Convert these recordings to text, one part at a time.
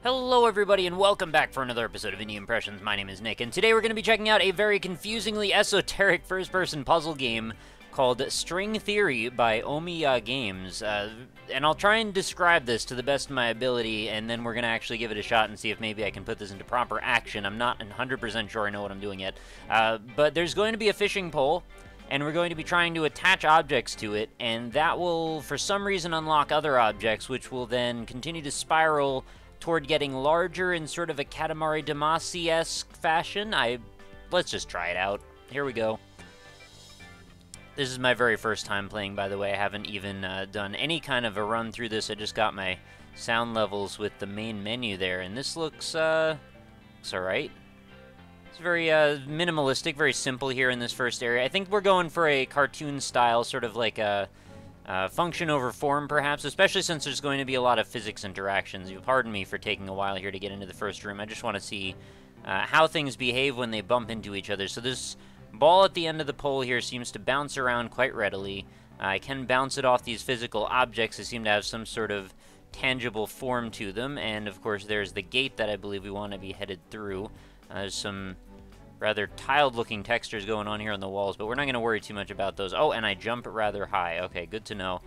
Hello everybody and welcome back for another episode of Indie Impressions. My name is Nick, and today we're going to be checking out a very confusingly esoteric first-person puzzle game called String Theory by Omiya Games. And I'll try and describe this to the best of my ability, and then we're going to actually give it a shot and see if maybe I can put this into proper action. I'm not 100% sure I know what I'm doing yet. But there's going to be a fishing pole, and we're going to be trying to attach objects to it, and that will, for some reason, unlock other objects, which will then continue to spiral toward getting larger in sort of a Katamari Damacy-esque fashion. Let's just try it out. Here we go. This is my very first time playing, by the way. I haven't even done any kind of a run through this. I just got my sound levels with the main menu there, and this looks alright. It's very minimalistic, very simple here in this first area. I think we're going for a cartoon style, sort of like a function over form, perhaps, especially since there's going to be a lot of physics interactions. You'll pardon me for taking a while here to get into the first room. I just want to see how things behave when they bump into each other. So this ball at the end of the pole here seems to bounce around quite readily. I can bounce it off these physical objects. They seem to have some sort of tangible form to them. And, of course, there's the gate that I believe we want to be headed through. There's some rather tiled-looking textures going on here on the walls, but we're not going to worry too much about those. Oh, and I jump rather high. Okay, good to know.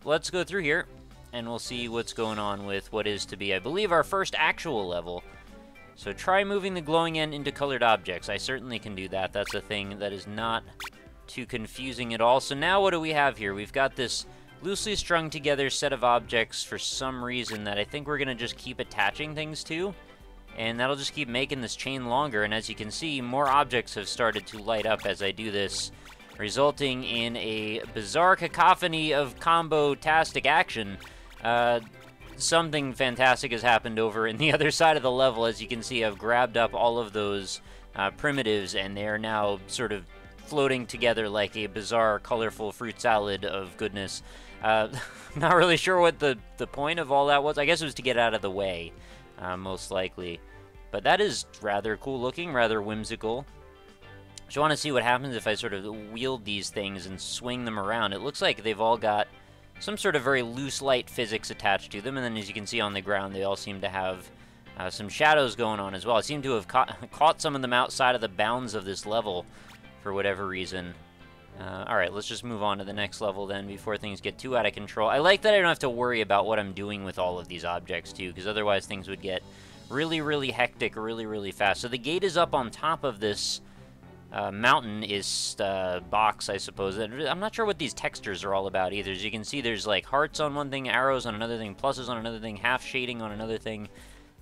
Let's go through here, and we'll see what's going on with what is to be, I believe, our first actual level. So try moving the glowing end into colored objects. I certainly can do that. That's a thing that is not too confusing at all. So now what do we have here? We've got this loosely strung together set of objects for some reason that I think we're going to just keep attaching things to. And that'll just keep making this chain longer, and as you can see, more objects have started to light up as I do this, resulting in a bizarre cacophony of combo-tastic action. Something fantastic has happened over in the other side of the level. As you can see, I've grabbed up all of those primitives, and they are now sort of floating together like a bizarre, colorful fruit salad of goodness. Not really sure what the point of all that was. I guess it was to get out of the way. Most likely. But that is rather cool looking, rather whimsical. Just want to see what happens if I sort of wield these things and swing them around. It looks like they've all got some sort of very loose light physics attached to them, and then as you can see on the ground, they all seem to have some shadows going on as well. I seem to have caught some of them outside of the bounds of this level for whatever reason. Alright, let's just move on to the next level then before things get too out of control. I like that I don't have to worry about what I'm doing with all of these objects too, because otherwise things would get really, really hectic really, really fast. So the gate is up on top of this mountain is box, I suppose. I'm not sure what these textures are all about either. As you can see, there's like hearts on one thing, arrows on another thing, pluses on another thing, half shading on another thing.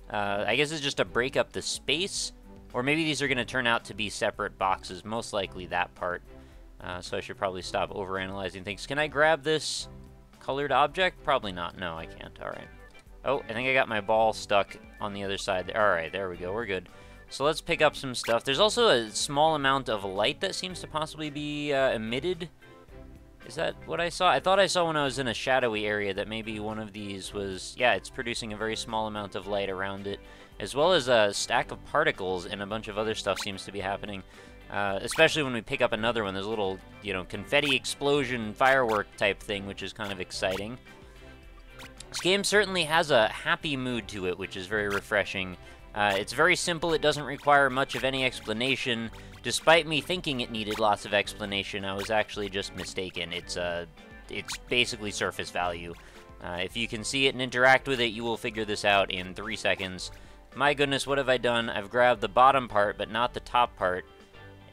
I guess it's just to break up the space, or maybe these are going to turn out to be separate boxes, most likely that part. So I should probably stop overanalyzing things. Can I grab this colored object? Probably not. No, I can't. Alright. Oh, I think I got my ball stuck on the other side. Alright, there we go. We're good. So let's pick up some stuff. There's also a small amount of light that seems to possibly be emitted. Is that what I saw? I thought I saw when I was in a shadowy area that maybe one of these was... Yeah, it's producing a very small amount of light around it, as well as a stack of particles, and a bunch of other stuff seems to be happening. Especially when we pick up another one. There's a little, you know, confetti explosion firework type thing, which is kind of exciting. This game certainly has a happy mood to it, which is very refreshing. It's very simple. It doesn't require much of any explanation. Despite me thinking it needed lots of explanation, I was actually just mistaken. It's basically surface value. If you can see it and interact with it, you will figure this out in 3 seconds. My goodness, what have I done? I've grabbed the bottom part, but not the top part.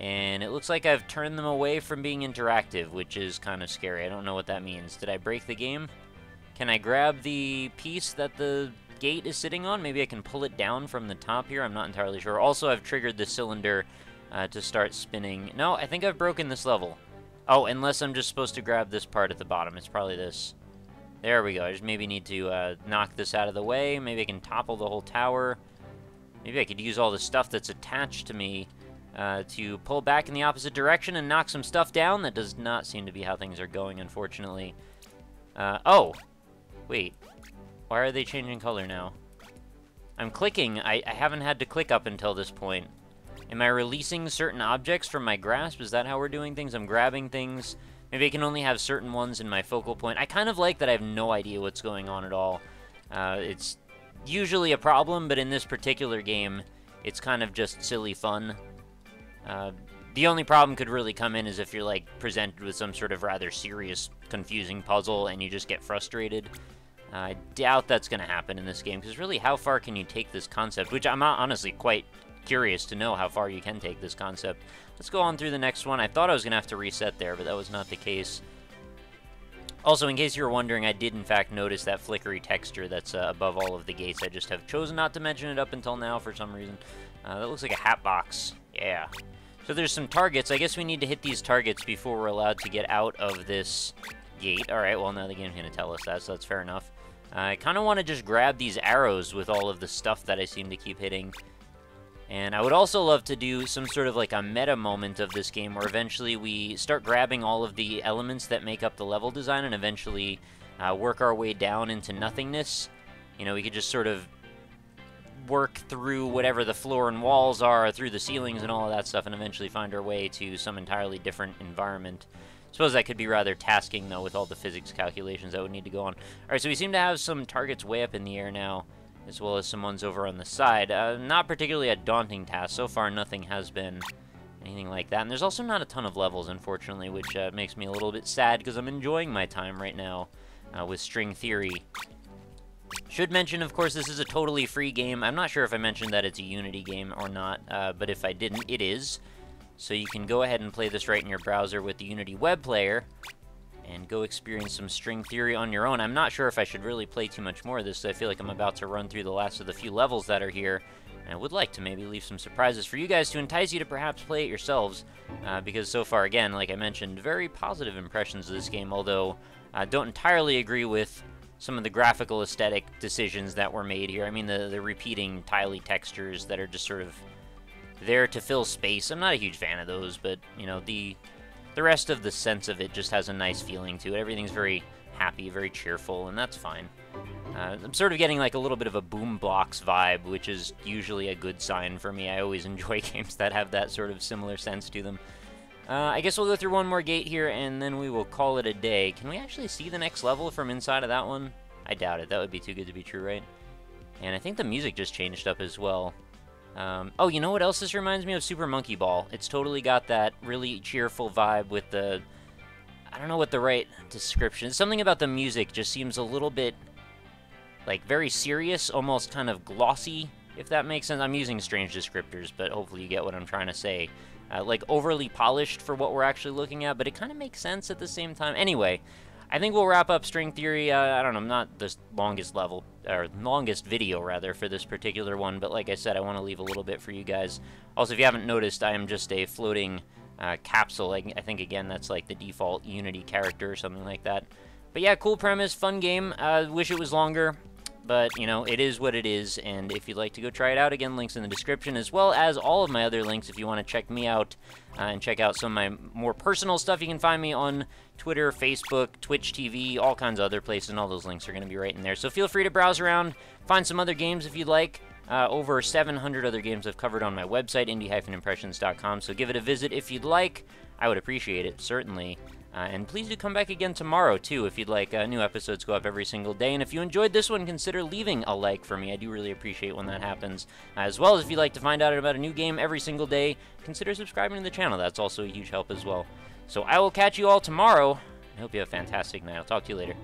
And it looks like I've turned them away from being interactive, which is kind of scary. I don't know what that means. Did I break the game? Can I grab the piece that the gate is sitting on? Maybe I can pull it down from the top here. I'm not entirely sure. Also, I've triggered the cylinder to start spinning. No, I think I've broken this level. Oh, unless I'm just supposed to grab this part at the bottom. It's probably this. There we go. I just maybe need to knock this out of the way. Maybe I can topple the whole tower. Maybe I could use all the stuff that's attached to me to pull back in the opposite direction and knock some stuff down. That does not seem to be how things are going, unfortunately. Oh! Wait. Why are they changing color now? I'm clicking. I haven't had to click up until this point. Am I releasing certain objects from my grasp? Is that how we're doing things? I'm grabbing things. Maybe I can only have certain ones in my focal point. I kind of like that I have no idea what's going on at all. It's usually a problem, but in this particular game, it's kind of just silly fun. The only problem could really come in is if you're, like, presented with some sort of rather serious, confusing puzzle and you just get frustrated. I doubt that's going to happen in this game, because really, how far can you take this concept? Which I'm honestly quite curious to know how far you can take this concept. Let's go on through the next one. I thought I was going to have to reset there, but that was not the case. Also, in case you were wondering, I did in fact notice that flickery texture that's above all of the gates. I just have chosen not to mention it up until now for some reason. That looks like a hat box. Yeah. So there's some targets. I guess we need to hit these targets before we're allowed to get out of this gate. Alright, well, now the game's going to tell us that, so that's fair enough. I kind of want to just grab these arrows with all of the stuff that I seem to keep hitting. And I would also love to do some sort of like a meta moment of this game where eventually we start grabbing all of the elements that make up the level design and eventually work our way down into nothingness. You know, we could just sort of work through whatever the floor and walls are, through the ceilings and all of that stuff, and eventually find our way to some entirely different environment. I suppose that could be rather tasking, though, with all the physics calculations that would need to go on. Alright, so we seem to have some targets way up in the air now, as well as some ones over on the side. Not particularly a daunting task. So far, nothing has been anything like that. And there's also not a ton of levels, unfortunately, which makes me a little bit sad, because I'm enjoying my time right now with String Theory. Should mention, of course, this is a totally free game. I'm not sure if I mentioned that it's a Unity game or not, but if I didn't, it is. So you can go ahead and play this right in your browser with the Unity web player and go experience some String Theory on your own. I'm not sure if I should really play too much more of this. I feel like I'm about to run through the last of the few levels that are here, and I would like to maybe leave some surprises for you guys to entice you to perhaps play it yourselves, because so far, again, like I mentioned, very positive impressions of this game, although I don't entirely agree with some of the graphical aesthetic decisions that were made here. I mean, the repeating tiley textures that are just sort of there to fill space. I'm not a huge fan of those, but, you know, the rest of the sense of it just has a nice feeling to it. Everything's very happy, very cheerful, and that's fine. I'm sort of getting like a little bit of a Boom Blocks vibe, which is usually a good sign for me. I always enjoy games that have that sort of similar sense to them. I guess we'll go through one more gate here, and then we will call it a day. Can we actually see the next level from inside of that one? I doubt it. That would be too good to be true, right? And I think the music just changed up as well. Oh, you know what else this reminds me of? Super Monkey Ball. It's totally got that really cheerful vibe with the... I don't know what the right description is. Something about the music just seems a little bit, like, very serious, almost kind of glossy, if that makes sense. I'm using strange descriptors, but hopefully you get what I'm trying to say. Like, overly polished for what we're actually looking at, but it kind of makes sense at the same time. Anyway, I think we'll wrap up String Theory. I don't know, not the longest level, or longest video, rather, for this particular one, but like I said, I want to leave a little bit for you guys. Also, if you haven't noticed, I am just a floating capsule. I think, again, that's like the default Unity character or something like that. But yeah, cool premise, fun game. Wish it was longer. But, you know, it is what it is, and if you'd like to go try it out, again, links in the description, as well as all of my other links if you want to check me out and check out some of my more personal stuff. You can find me on Twitter, Facebook, Twitch TV, all kinds of other places, and all those links are going to be right in there. So feel free to browse around, find some other games if you'd like. Over 700 other games I've covered on my website, indie-impressions.com, so give it a visit if you'd like. I would appreciate it, certainly. And please do come back again tomorrow, too, if you'd like. New episodes go up every single day. And if you enjoyed this one, consider leaving a like for me. I do really appreciate when that happens. As well as if you'd like to find out about a new game every single day, consider subscribing to the channel. That's also a huge help as well. So I will catch you all tomorrow. I hope you have a fantastic night. I'll talk to you later.